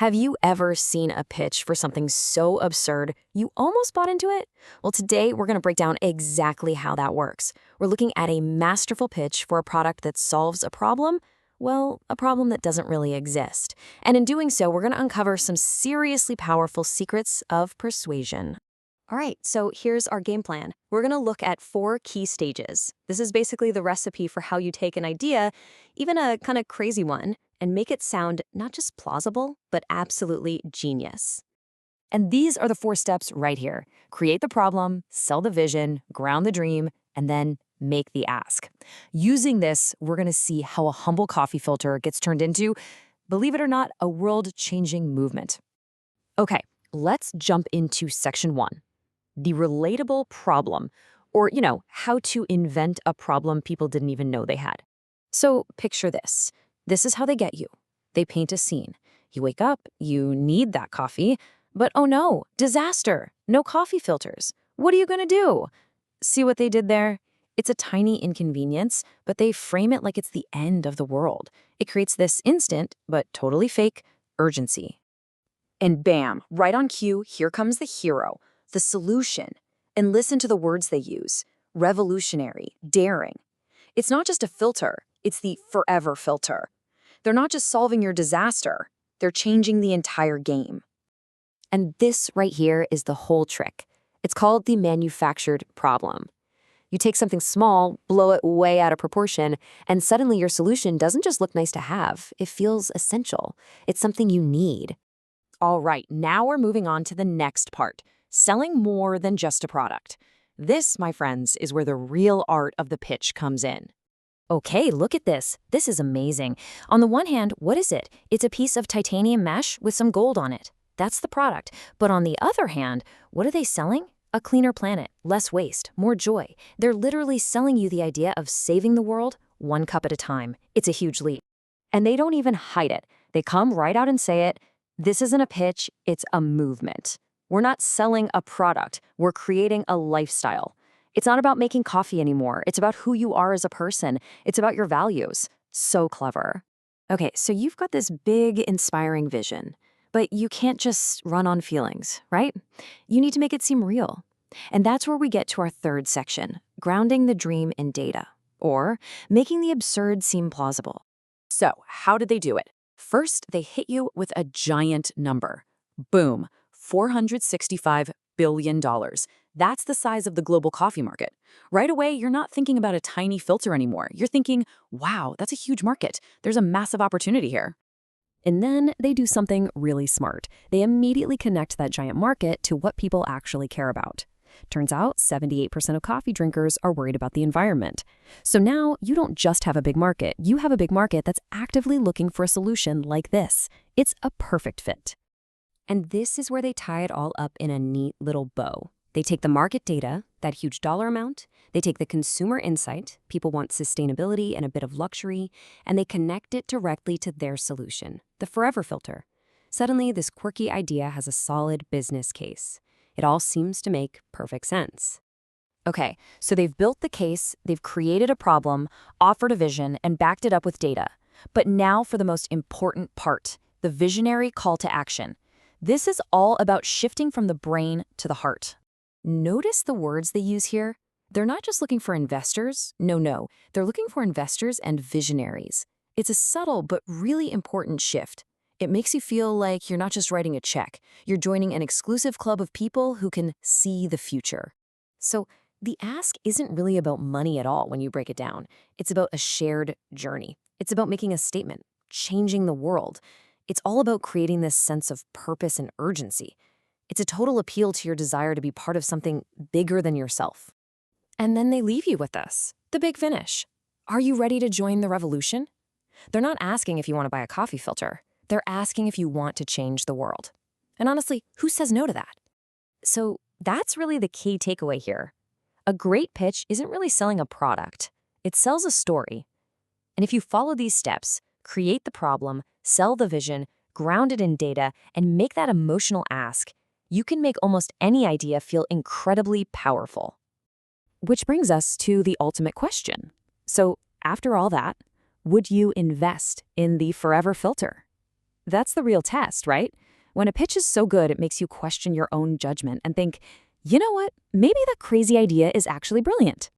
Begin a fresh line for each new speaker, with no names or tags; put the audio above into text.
Have you ever seen a pitch for something so absurd you almost bought into it? Well, today we're going to break down exactly how that works. We're looking at a masterful pitch for a product that solves a problem, well, a problem that doesn't really exist. And in doing so, we're going to uncover some seriously powerful secrets of persuasion. All right, so here's our game plan. We're going to look at 4 key stages. This is basically the recipe for how you take an idea, even a kind of crazy one, and make it sound not just plausible, but absolutely genius. And these are the 4 steps right here. Create the problem, sell the vision, ground the dream, and then make the ask. Using this, we're going to see how a humble coffee filter gets turned into, believe it or not, a world-changing movement. Okay, let's jump into section 1. The relatable problem, or, how to invent a problem people didn't even know they had. So picture this. This is how they get you. They paint a scene. You wake up, you need that coffee, but oh no, disaster, no coffee filters. What are you going to do? See what they did there? It's a tiny inconvenience, but they frame it like it's the end of the world. It creates this instant, but totally fake, urgency. And bam, right on cue, here comes the hero. The solution. And listen to the words they use. Revolutionary, daring. It's not just a filter, it's the forever filter. They're not just solving your disaster, they're changing the entire game. And this right here is the whole trick. It's called the manufactured problem. You take something small, blow it way out of proportion, and suddenly your solution doesn't just look nice to have, it feels essential. It's something you need. All right, now we're moving on to the next part. Selling more than just a product. This, my friends, is where the real art of the pitch comes in. Okay, look at this. This is amazing. On the one hand, what is it? It's a piece of titanium mesh with some gold on it. That's the product. But on the other hand, what are they selling? A cleaner planet, less waste, more joy. They're literally selling you the idea of saving the world one cup at a time. It's a huge leap. And they don't even hide it. They come right out and say it. This isn't a pitch, it's a movement. We're not selling a product, we're creating a lifestyle. It's not about making coffee anymore, it's about who you are as a person. It's about your values. So clever. Okay, so you've got this big, inspiring vision, but you can't just run on feelings, right? You need to make it seem real. And that's where we get to our 3rd section, grounding the dream in data, or making the absurd seem plausible. So, how did they do it? First, they hit you with a giant number. Boom. $465 billion. That's the size of the global coffee market. Right away, you're not thinking about a tiny filter anymore. You're thinking, wow, that's a huge market. There's a massive opportunity here. And then they do something really smart. They immediately connect that giant market to what people actually care about. Turns out 78% of coffee drinkers are worried about the environment. So now you don't just have a big market. You have a big market that's actively looking for a solution like this. It's a perfect fit. And this is where they tie it all up in a neat little bow. They take the market data, that huge dollar amount, they take the consumer insight, people want sustainability and a bit of luxury, and they connect it directly to their solution, the forever filter. Suddenly, this quirky idea has a solid business case. It all seems to make perfect sense. Okay, so they've built the case, they've created a problem, offered a vision, and backed it up with data. But now for the most important part, the visionary call to action. This is all about shifting from the brain to the heart. Notice the words they use here. They're not just looking for investors. No. They're looking for investors and visionaries. It's a subtle but really important shift. It makes you feel like you're not just writing a check. You're joining an exclusive club of people who can see the future. So the ask isn't really about money at all when you break it down. It's about a shared journey. It's about making a statement, changing the world. It's all about creating this sense of purpose and urgency. It's a total appeal to your desire to be part of something bigger than yourself. And then they leave you with this, the big finish. Are you ready to join the revolution? They're not asking if you want to buy a coffee filter. They're asking if you want to change the world. And honestly, who says no to that? So that's really the key takeaway here. A great pitch isn't really selling a product. It sells a story. And if you follow these steps, create the problem, sell the vision, ground it in data, and make that emotional ask, you can make almost any idea feel incredibly powerful. Which brings us to the ultimate question. So after all that, would you invest in the forever filter?
That's the real test, right? When a pitch is so good, it makes you question your own judgment and think, you know what, maybe that crazy idea is actually brilliant.